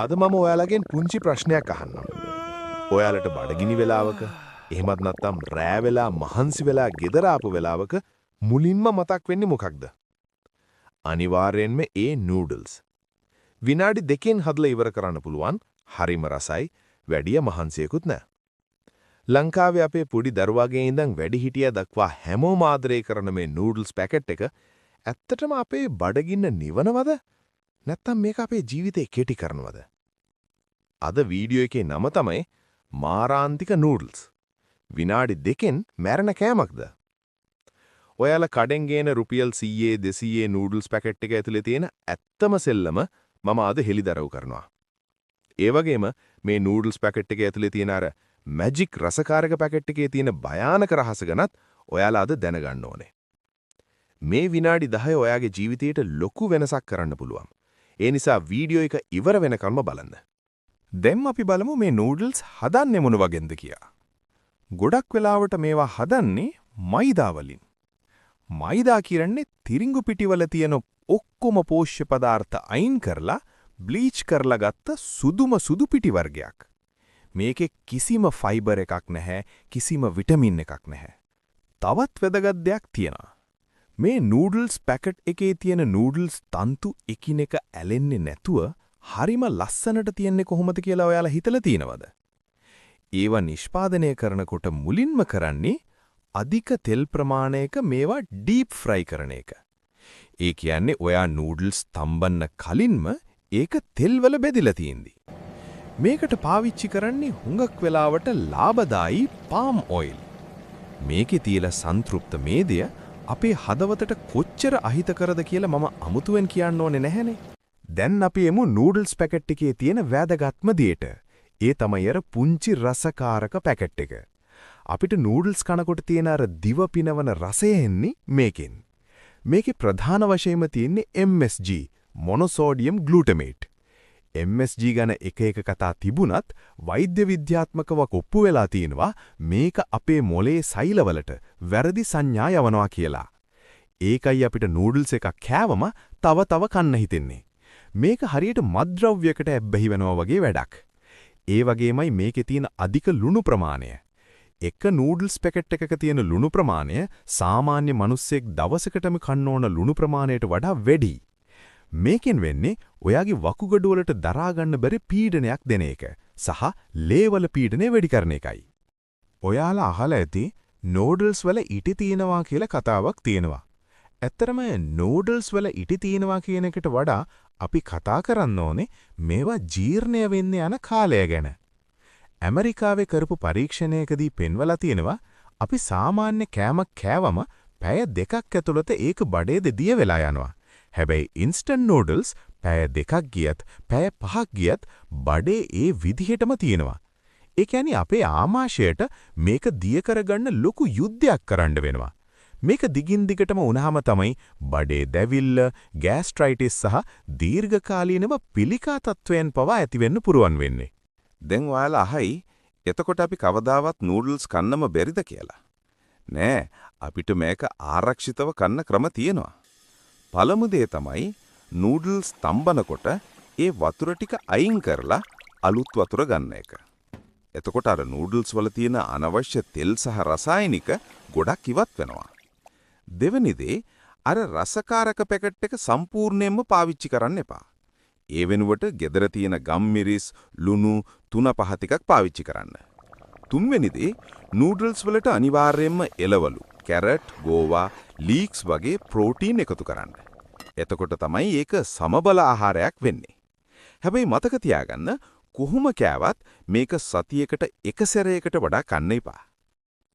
අද මම ඔයාලගෙන් පුංචි ප්‍රශ්නයක් අහන්නම්. ඔයාලට බඩගිනි වෙලාවක එහෙමත් නැත්නම් රෑ වෙලා මහන්සි වෙලා ගෙදර ආපු වෙලාවක මුලින්ම මතක් වෙන්නේ මොකක්ද? අනිවාර්යෙන්ම ඒ නූඩල්ස්. විනාඩි 2කින් හදලා ඉවර කරන්න පුළුවන්. හරිම රසයි, වැඩිය මහන්සියකුත් නැහැ. ලංකාවේ අපේ පොඩි දරුවාගේ ඉඳන් වැඩිහිටියා දක්වා හැමෝම ආදරය කරන මේ නූඩල්ස් පැකට් එක ඇත්තටම අපේ බඩගින්න නිවනවද? නැත්තම් මේක අපේ ජීවිතේ කෙටි කරනවද? අද වීඩියෝ එකේ නම තමයි මාරාන්තික නූඩල්ස්. විනාඩි 2කින් මැරෙන කෑමක්ද? ඔයාලා කඩෙන් ගේන රුපියල් 100 200 නූඩල්ස් පැකට් එක ඇතුලේ තියෙන ඇත්තම සෙල්ලම මම අද හෙළිදරව් කරනවා. ඒ වගේම මේ නූඩල්ස් පැකට් එකේ ඇතුලේ තියෙන අර මැජික් රසකාරක පැකට් එකේ තියෙන භයානක රහස ගැනත් ඔයාලා අද දැනගන්න ඕනේ. මේ විනාඩි 10 ඔයාගේ ජීවිතයට ලොකු වෙනසක් කරන්න පුළුවන්. ඒ නිසා වීඩියෝ එක ඉවර වෙනකන්ම බලන්න. දැන් අපි බලමු මේ නූඩල්ස් හදන්නේ මොන වගේන්ද කියලා. ගොඩක් වෙලාවට මේවා හදන්නේ මයිදා වලින්. මයිදා කියන්නේ තිරිඟු පිටිවල තියෙන ඔක්කොම පෝෂ්‍ය පදාර්ථ අයින් කරලා බ්ලීච් කරලා ගත්ත සුදු පිටි වර්ගයක්. මේකේ කිසිම ෆයිබර් එකක් නැහැ, කිසිම විටමින් එකක් නැහැ. තවත් වැදගත් දෙයක් තියෙනවා. මේ නූඩල්ස් පැකට් එකේ තියෙන නූඩල්ස් තන්තු එකිනෙක ඇලෙන්නේ නැතුව හරිම ලස්සනට තියන්නේ කොහොමද කියලා ඔයාලා හිතලා තියෙනවද? ඒවා නිෂ්පාදනය කරනකොට මුලින්ම කරන්නේ අධික තෙල් ප්‍රමාණයක මේවා ඩීප් ෆ්‍රයි කරන එක. ඒ කියන්නේ ඔයා නූඩල්ස් තම්බන්න කලින්ම ඒක තෙල්වල බෙදලා තියෙන්නේ. මේකට පාවිච්චි කරන්නේ හුඟක් වෙලාවට ලාභදායි පාම් ඔයිල්. මේකේ තියෙන සන්තෘප්ත මේදය අපේ හදවතට කොච්චර අහිතකරද කියලා මම අමුතුවෙන් කියන්න ඕනේ නැහැනේ. දැන් අපි එමු නූඩල්ස් පැකට් එකේ තියෙන වැදගත්ම දෙයට. ඒ තමයි අර පුංචි රසකාරක පැකට් එක. අපිට නූඩල්ස් කනකොට තියෙන අර දිව පිනවන රසය එන්නේ මේකෙන්. මේකේ ප්‍රධාන වශයෙන්ම තියෙන්නේ MSG, මොනෝසෝඩියම් ග්ලූටමේට්. MSG ගැන එක කතා තිබුණත් වෛද්‍ය විද්‍යාත්මකව ඔප්පු වෙලා තියෙනවා මේක අපේ මොලේ සෛලවලට වැරදි සංඥා යවනවා කියලා. ඒකයි අපිට නූඩල්ස් එකක් කෑවම තව කන්න හිතෙන්නේ. මේක හරියට මත්ද්‍රව්‍යයකට ඇබ්බැහි වෙනවා වගේ වැඩක්. ඒ වගේමයි මේකේ තියෙන අධික ලුණු ප්‍රමාණය. එක නූඩල්ස් පැකට් එකක තියෙන ලුණු ප්‍රමාණය සාමාන්‍ය මිනිස්සෙක් දවසකටම කන්න ඕන ලුණු ප්‍රමාණයට වඩා වැඩි. මේකෙන් වෙන්නේ ඔයාගේ වකුගඩු වලට දරා ගන්න බැරි පීඩනයක් දෙන එක සහ ලේවල පීඩනය වැඩි කරන එකයි. ඔයාලා අහලා ඇති නූඩල්ස් වල ඉටි තියෙනවා කියලා කතාවක් තියෙනවා. ඇත්තරම නූඩල්ස් වල ඉටි තියෙනවා කියන එකට වඩා අපි කතා කරන්න ඕනේ මේවා ජීර්ණය වෙන්න යන කාලය ගැන. ඇමරිකාවේ කරපු පරීක්ෂණයකදී පෙන්වලා තියෙනවා අපි සාමාන්‍ය කෑමක් කෑවම පැය 2ක් ඇතුළත ඒක බඩේ දිය වෙලා යනවා. හැබැයි ඉන්ස්ටන්ට් නූඩල්ස් පැය 2ක් ගියත් පැය 5ක් ගියත් බඩේ ඒ විදිහටම තියෙනවා. ඒ කියන්නේ අපේ ආමාශයට මේක දිය කරගන්න ලොකු යුද්ධයක් කරන්න වෙනවා. මේක දිගින් දිගටම වුණාම තමයි බඩේ දැවිල්ල, ગેස්ට්‍රයිටිස් සහ දීර්ඝකාලීනව පිළිකා තත්වයන් පවා ඇති වෙන්න පුරුවන් වෙන්නේ. දැන් ඔයාලා අහයි එතකොට අපි කවදාවත් නූඩල්ස් කන්නම බැරිද කියලා? නෑ, අපිට මේක ආරක්ෂිතව කන්න ක්‍රම තියෙනවා. පළමු දේ තමයි නූඩල්ස් තම්බනකොට ඒ වතුර ටික අයින් කරලා අලුත් වතුර ගන්න එක. එතකොට අර නූඩල්ස් වල තියෙන අනවශ්‍ය තෙල් සහ රසායනික ගොඩක් ඉවත් වෙනවා. දෙවෙනි දේ අර රසකාරක පැකට් එක සම්පූර්ණයෙන්ම පාවිච්චි කරන්න එපා. ඒ වෙනුවට ගෙදර තියෙන ගම්මිරිස්, ලුණු, තුන පහ ටිකක් පාවිච්චි කරන්න. තුන්වෙනි දේ නූඩල්ස් වලට අනිවාර්යයෙන්ම එළවලු, කැරට්, ගෝවා, ලීක්ස් වගේ ප්‍රෝටීන් එකතු කරන්න. එතකොට තමයි ඒක සමබල ආහාරයක් වෙන්නේ. හැබැයි මතක තියාගන්න කොහොම කෑවත් මේක සතියකට එක සැරයකට වඩා කන්න එපා.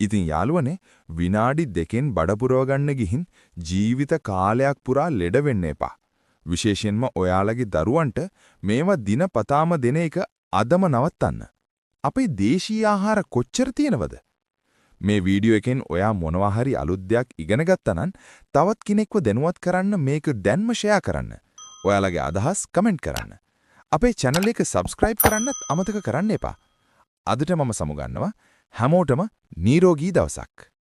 ඉතින් යාළුවනේ විනාඩි 2කින් බඩ පුරව ගන්න ගිහින් ජීවිත කාලයක් පුරා ලෙඩ වෙන්න එපා. විශේෂයෙන්ම ඔයාලගේ දරුවන්ට මේවා දිනපතාම දෙන එක අදම නවත්තන්න. අපේ දේශීය ආහාර කොච්චර තියෙනවද? මේ වීඩියෝ එකෙන් ඔයා මොනවා හරි අලුත් දෙයක් ඉගෙන ගත්තා නම් තවත් කෙනෙක්ව දැනුවත් කරන්න මේක දැන්ම ෂෙයා කරන්න. ඔයාලගේ අදහස් කමෙන්ට් කරන්න. අපේ channel එක subscribe කරන්නත් අමතක කරන්න එපා. අදට මම සමුගන්නවා. හැමෝටම නිරෝගී දවසක්.